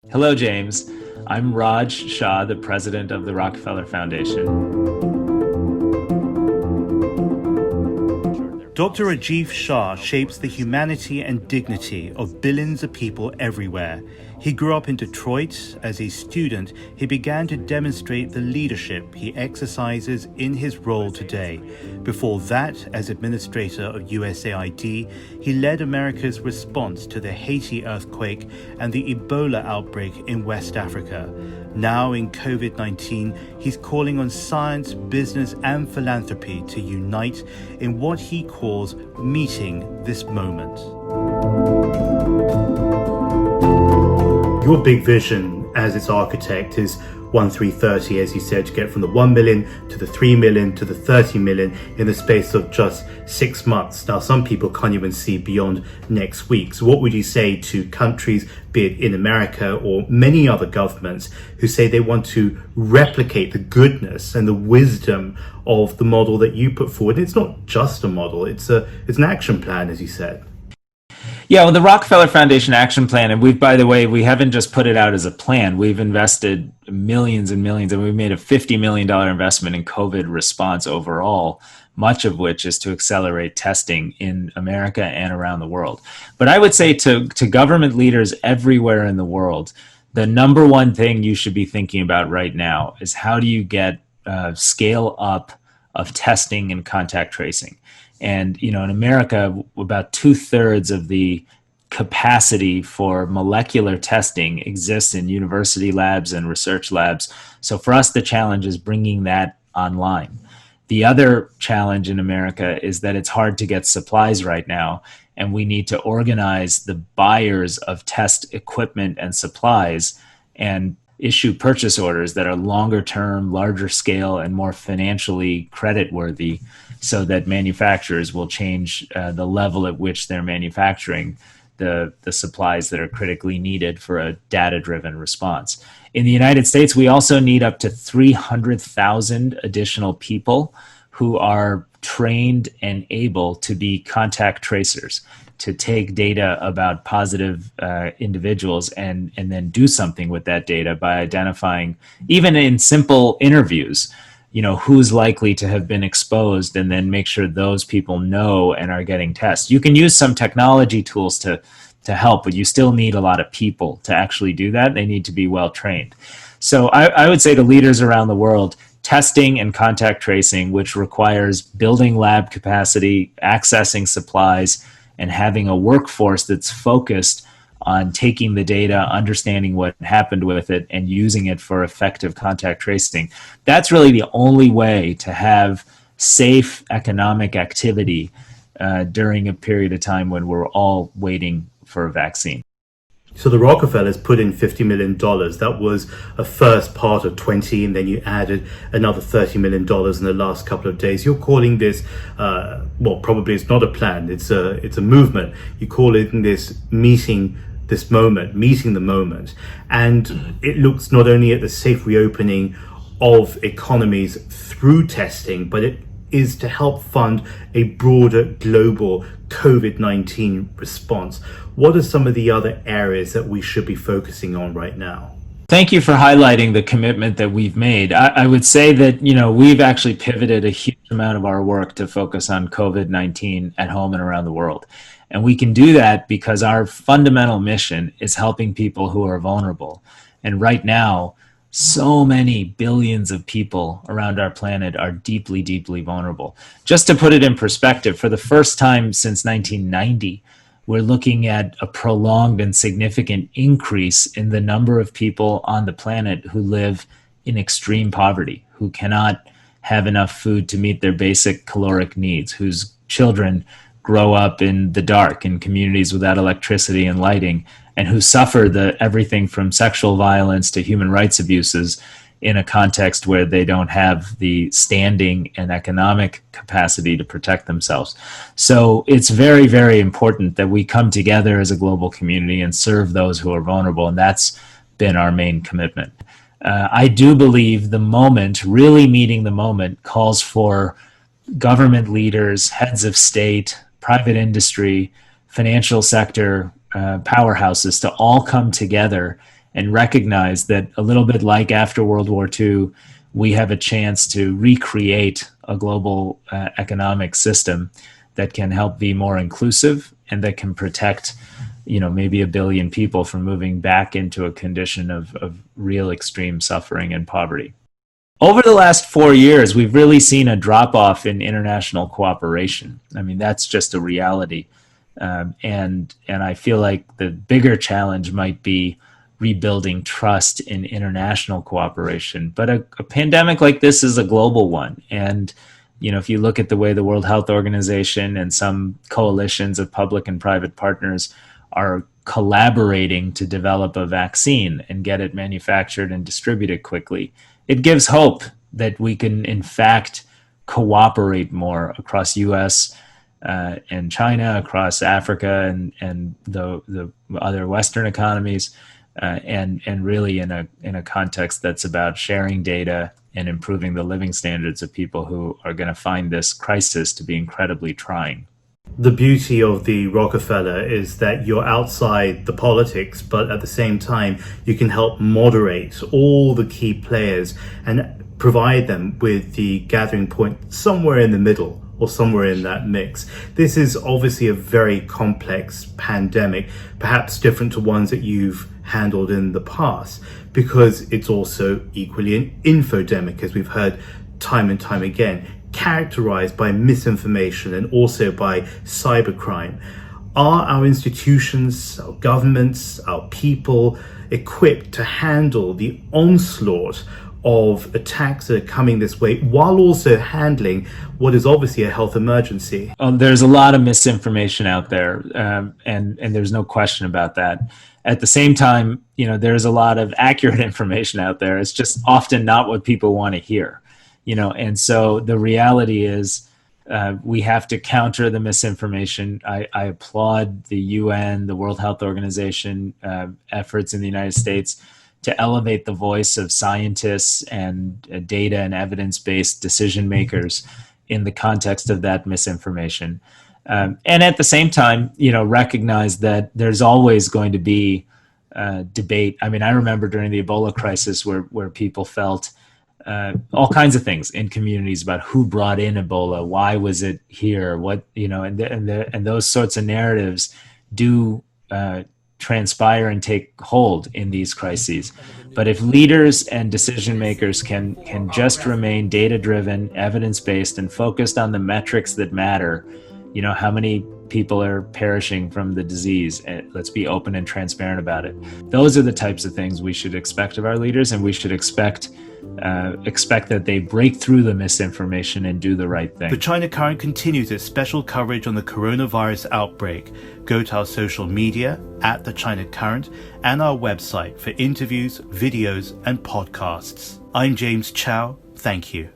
Hello, James. I'm Raj Shah, the president of the Rockefeller Foundation. Dr. Rajiv Shah shapes the humanity and dignity of billions of people everywhere. He grew up in Detroit. As a student, he began to demonstrate the leadership he exercises in his role today. Before that, as administrator of USAID, he led America's response to the Haiti earthquake and the Ebola outbreak in West Africa. Now in COVID-19, he's calling on science, business, and philanthropy to unite in what he calls meeting this moment. Your big vision as its architect is 1-3-30, as you said, to get from the 1 million to the 3 million to the 30 million in the space of just 6 months. Now, some people can't even see beyond next week. So what would you say to countries, be it in America or many other governments, who say they want to replicate the goodness and the wisdom of the model that you put forward? And it's not just a model, it's an action plan, as you said. Yeah, well, the Rockefeller Foundation Action Plan, and by the way, we haven't just put it out as a plan. We've invested millions and millions, and we've made a $50 million investment in COVID response overall, much of which is to accelerate testing in America and around the world. But I would say to government leaders everywhere in the world, the number one thing you should be thinking about right now is how do you get scale up of testing and contact tracing. And, in America, about 2/3 of the capacity for molecular testing exists in university labs and research labs. So for us, the challenge is bringing that online. The other challenge in America is that it's hard to get supplies right now, and we need to organize the buyers of test equipment and supplies and issue purchase orders that are longer term, larger scale, and more financially creditworthy, so that manufacturers will change the level at which they're manufacturing the supplies that are critically needed for a data-driven response. In the United States, we also need up to 300,000 additional people who are trained and able to be contact tracers, to take data about positive individuals and then do something with that data by identifying, even in simple interviews, who's likely to have been exposed, and then make sure those people know and are getting tests. You can use some technology tools to help, but you still need a lot of people to actually do that. They need to be well trained. So I would say to leaders around the world, testing and contact tracing, which requires building lab capacity, accessing supplies, and having a workforce that's focused on taking the data, understanding what happened with it, and using it for effective contact tracing. That's really the only way to have safe economic activity during a period of time when we're all waiting for a vaccine. So the Rockefellers put in $50 million. That was a first part of 20, and then you added another $30 million in the last couple of days. You're calling this, probably it's not a plan. It's a movement. You call it this meeting the moment. And it looks not only at the safe reopening of economies through testing, but it is to help fund a broader global COVID-19 response. What are some of the other areas that we should be focusing on right now? Thank you for highlighting the commitment that we've made. I would say that, we've actually pivoted a huge amount of our work to focus on COVID-19 at home and around the world. And we can do that because our fundamental mission is helping people who are vulnerable. And right now, so many billions of people around our planet are deeply, deeply vulnerable. Just to put it in perspective, for the first time since 1990, we're looking at a prolonged and significant increase in the number of people on the planet who live in extreme poverty, who cannot have enough food to meet their basic caloric needs, whose children grow up in the dark in communities without electricity and lighting, and who suffer everything from sexual violence to human rights abuses in a context where they don't have the standing and economic capacity to protect themselves. So it's very, very important that we come together as a global community and serve those who are vulnerable, and that's been our main commitment. I do believe the moment, really meeting the moment, calls for government leaders, heads of state, private industry, financial sector, powerhouses to all come together and recognize that a little bit like after World War II, we have a chance to recreate a global economic system that can help be more inclusive and that can protect, maybe a billion people from moving back into a condition of real extreme suffering and poverty. Over the last 4 years, we've really seen a drop off in international cooperation. I mean, that's just a reality. And I feel like the bigger challenge might be rebuilding trust in international cooperation. But a pandemic like this is a global one. And, if you look at the way the World Health Organization and some coalitions of public and private partners are collaborating to develop a vaccine and get it manufactured and distributed quickly, it gives hope that we can, in fact, cooperate more across U.S. And China, across Africa and the other Western economies, and really in a context that's about sharing data and improving the living standards of people who are going to find this crisis to be incredibly trying. The beauty of the Rockefeller is that you're outside the politics, but at the same time, you can help moderate all the key players and provide them with the gathering point somewhere in the middle or somewhere in that mix. This is obviously a very complex pandemic, perhaps different to ones that you've handled in the past, because it's also equally an infodemic, as we've heard time and time again, characterized by misinformation and also by cybercrime. Are our institutions, our governments, our people equipped to handle the onslaught of attacks that are coming this way while also handling what is obviously a health emergency? There's a lot of misinformation out there, and there's no question about that. At the same time, there's a lot of accurate information out there. It's just often not what people want to hear. And so the reality is we have to counter the misinformation. I applaud the UN, the World Health Organization efforts in the United States to elevate the voice of scientists and data and evidence-based decision makers in the context of that misinformation. And at the same time, recognize that there's always going to be debate. I mean, I remember during the Ebola crisis where people felt all kinds of things in communities about who brought in Ebola, why was it here, what, and those sorts of narratives do transpire and take hold in these crises. But if leaders and decision makers can just remain data-driven, evidence-based, and focused on the metrics that matter, how many people are perishing from the disease, and let's be open and transparent about it. Those are the types of things we should expect of our leaders, and we should expect that they break through the misinformation and do the right thing. The China Current continues its special coverage on the coronavirus outbreak. Go to our social media at The China Current and our website for interviews, videos, and podcasts. I'm James Chow. Thank you.